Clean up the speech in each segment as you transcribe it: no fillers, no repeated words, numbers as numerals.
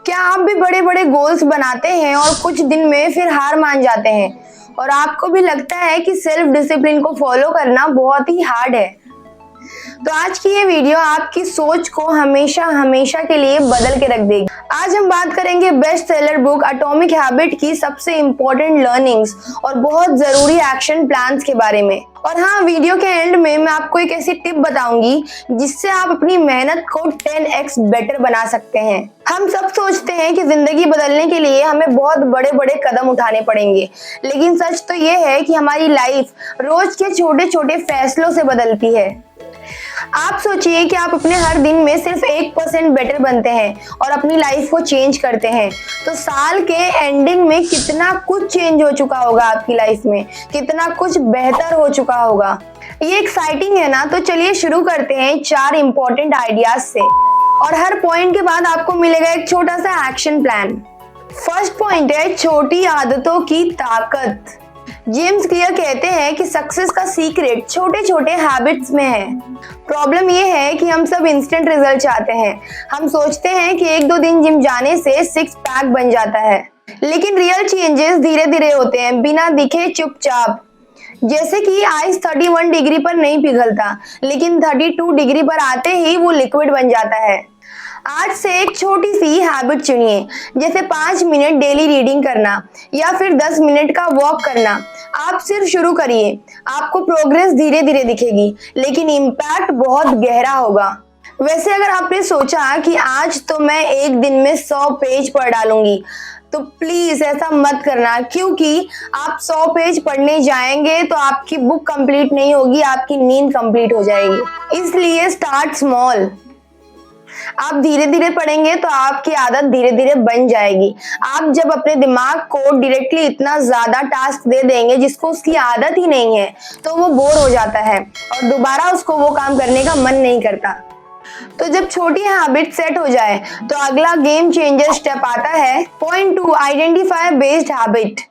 क्या आप भी बड़े बड़े गोल्स बनाते हैं और कुछ दिन में फिर हार मान जाते हैं और आपको भी लगता है कि सेल्फ डिसिप्लिन को फॉलो करना बहुत ही हार्ड है? तो आज की ये वीडियो आपकी सोच को हमेशा हमेशा के लिए बदल के रख देगी। आज हम बात करेंगे best seller book atomic habit की सबसे इम्पोर्टेंट लर्निंग्स और बहुत जरूरी एक्शन प्लान्स के बारे में। और हाँ, वीडियो के एंड में मैं आपको एक ऐसी टिप बताऊंगी जिससे आप अपनी मेहनत को 10x बेटर बना सकते हैं। हम सब सोचते हैं कि जिंदगी बदलने के लिए हमें बहुत बड़े बड़े कदम उठाने पड़ेंगे, लेकिन सच तो ये है कि हमारी लाइफ रोज के छोटे छोटे फैसलों से बदलती है। आप सोचिए कि आप अपने हर दिन में सिर्फ 1% बेटर बनते हैं और अपनी लाइफ को चेंज करते हैं, तो साल के एंडिंग में कितना कुछ चेंज हो चुका होगा आपकी लाइफ में, कितना कुछ बेहतर हो चुका होगा। ये एक्साइटिंग है ना? तो चलिए शुरू करते हैं 4 इंपॉर्टेंट आइडियाज से, और हर पॉइंट के बाद आपको मिलेगा एक छोटा सा एक्शन प्लान। फर्स्ट पॉइंट है छोटी आदतों की ताकत। जेम्स क्लियर कहते हैं कि सक्सेस का सीक्रेट छोटे छोटे हैबिट्स में है। प्रॉब्लम ये है कि हम सब इंस्टेंट रिजल्ट चाहते हैं। हम सोचते हैं कि 1-2 दिन जिम जाने से 6 पैक बन जाता है, लेकिन रियल चेंजेस धीरे धीरे होते हैं, बिना दिखे, चुपचाप। जैसे कि आइस 31 डिग्री पर नहीं पिघलता, लेकिन 32 डिग्री पर आते ही वो लिक्विड बन जाता है। आज से एक छोटी सी हैबिट चुनिए, जैसे 5 मिनट डेली रीडिंग करना या फिर 10 मिनट का वॉक करना। आप सिर्फ शुरू करिए, आपको प्रोग्रेस धीरे धीरे दिखेगी, लेकिन इम्पैक्ट बहुत गहरा होगा। वैसे अगर आपने सोचा कि आज तो मैं एक दिन में 100 पेज पढ़ डालूंगी, तो प्लीज ऐसा मत करना, क्योंकि आप 100 पेज पढ़ने जाएंगे तो आपकी बुक कंप्लीट नहीं होगी, आपकी नींद कंप्लीट हो जाएगी। इसलिए स्टार्ट स्मॉल। आप धीरे धीरे पढ़ेंगे तो आपकी आदत धीरे धीरे बन जाएगी। आप जब अपने दिमाग को डायरेक्टली इतना ज्यादा टास्क दे देंगे जिसको उसकी आदत ही नहीं है, तो वो बोर हो जाता है और दोबारा उसको वो काम करने का मन नहीं करता। तो जब छोटी हैबिट सेट हो जाए तो अगला गेम चेंजर स्टेप आता है। Point 2, identify based habit.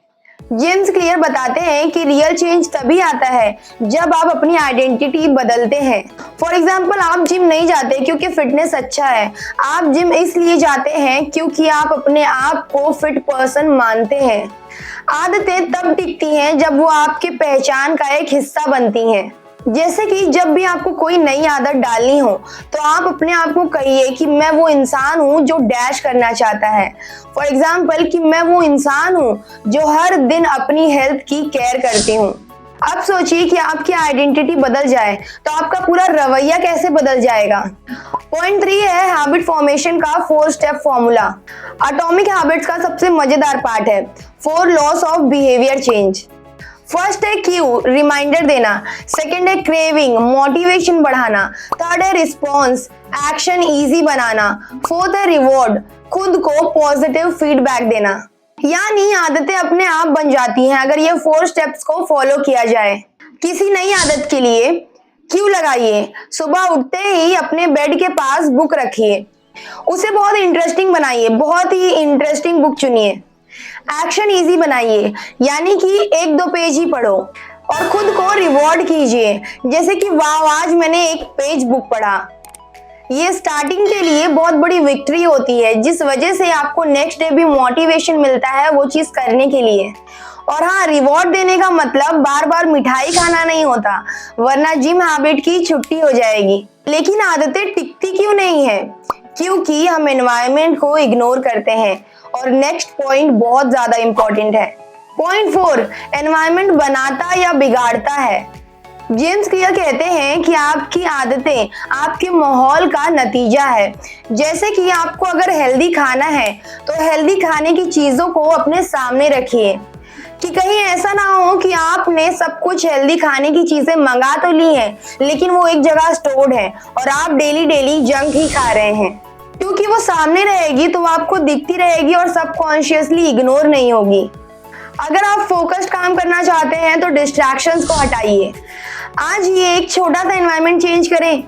James clear बताते हैं कि रियल चेंज तभी आता है जब आप अपनी आइडेंटिटी बदलते हैं। फॉर एग्जाम्पल, आप जिम नहीं जाते क्योंकि फिटनेस अच्छा है, आप जिम इसलिए जाते हैं क्योंकि आप अपने आप को फिट पर्सन मानते हैं। आदतें तब टिकती हैं जब वो आपके पहचान का एक हिस्सा बनती हैं। जैसे कि जब भी आपको कोई नई आदत डालनी हो तो आप अपने आप को कहिए कि मैं वो इंसान हूँ जो डैश करना चाहता है। फॉर एग्जाम्पल, कि मैं वो इंसान हूँ जो हर दिन अपनी हेल्थ की केयर करती हूँ। अब सोचिए कि आपकी आइडेंटिटी बदल जाए तो आपका पूरा रवैया कैसे बदल जाएगा। पॉइंट 3 है हैबिट फॉर्मेशन का 4 स्टेप फॉर्मूला। एटॉमिक हैबिट्स का सबसे मजेदार पार्ट है 4 loss of behaviour change. First है क्यू, रिमाइंडर देना। सेकंड है क्रेविंग, मोटिवेशन बढ़ाना। थर्ड है रिस्पॉन्स, एक्शन इजी बनाना। फोर्थ है रिवॉर्ड, खुद को पॉजिटिव फीडबैक देना। यानी आदतें अपने आप बन जाती हैं अगर ये 4 स्टेप्स को फॉलो किया जाए। किसी नई आदत के लिए क्यू लगाइए। सुबह उठते ही अपने बेड के पास बुक रखिए, उसे बहुत इंटरेस्टिंग बनाइए, बहुत ही इंटरेस्टिंग बुक चुनिए। एक्शन इजी बनाइए, यानी कि 1-2 पेज ही पढ़ो, और खुद को रिवॉर्ड कीजिए, जैसे कि वाह आज मैंने 1 पेज बुक पढ़ा। ये स्टार्टिंग के लिए बहुत बड़ी विक्ट्री होती है, जिस वजह से आपको नेक्स्ट डे भी मोटिवेशन मिलता है वो चीज करने के लिए। और हाँ, रिवॉर्ड देने का मतलब बार बार मिठाई खाना नहीं होता, वरना जिम हैबिट की छुट्टी हो जाएगी। लेकिन आदतें टिकती क्यों नहीं है? क्योंकि हम एनवायरनमेंट को इग्नोर करते हैं। और नेक्स्ट पॉइंट बहुत ज्यादा इंपॉर्टेंट है। पॉइंट 4, एनवायरनमेंट बनाता या बिगाड़ता है। जेम्स क्लियर कहते हैं कि आपकी आदतें आपके माहौल का नतीजा है। जैसे कि आपको अगर हेल्दी खाना है तो हेल्दी खाने की चीजों को अपने सामने रखिए, कि कहीं ऐसा ना हो कि आपने सब कुछ हेल्दी खाने की चीजें मंगा तो ली हैं, लेकिन वो एक जगह स्टोर्ड है और आप डेली डेली जंक ही खा रहे हैं। क्योंकि वो सामने रहेगी तो वो आपको दिखती रहेगी और सबकॉन्शियसली इग्नोर नहीं होगी। अगर आप फोकस्ड काम करना चाहते हैं तो डिस्ट्रैक्शंस को हटाइए। आज ये एक छोटा सा एनवायरनमेंट चेंज करें।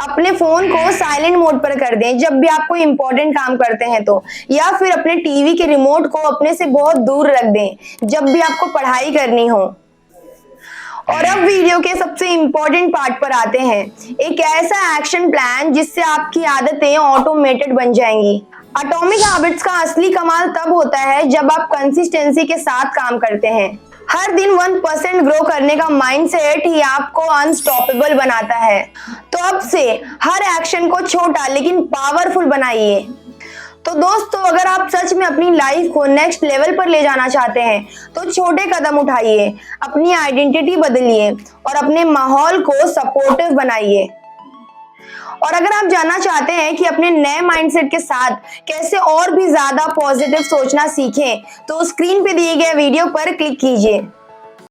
अपने फोन को साइलेंट मोड पर कर दें जब भी आप कोई इंपॉर्टेंट काम करते हैं तो, या फिर अपने टीवी के रिमोट को अपने से बहुत दूर रख दें जब भी आपको पढ़ाई करनी हो। और अब वीडियो के सबसे इंपॉर्टेंट पार्ट पर आते हैं, एक ऐसा एक्शन प्लान जिससे आपकी आदतें ऑटोमेटेड बन जाएंगी। एटॉमिक हैबिट्स का असली कमाल तब होता है जब आप कंसिस्टेंसी के साथ काम करते हैं। हर दिन 1% ग्रो करने का माइंडसेट ही आपको अनस्टॉपेबल बनाता है। तो अब से हर एक्शन को छोटा लेकिन पावरफुल बनाइए। तो दोस्तों, अगर आप सच में अपनी लाइफ को नेक्स्ट लेवल पर ले जाना चाहते हैं तो छोटे कदम उठाइए, अपनी आइडेंटिटी बदलिए और अपने माहौल को सपोर्टिव बनाइए। और अगर आप जानना चाहते हैं कि अपने नए माइंडसेट के साथ कैसे और भी ज्यादा पॉजिटिव सोचना सीखें तो स्क्रीन पे दिए गए वीडियो पर क्लिक कीजिए।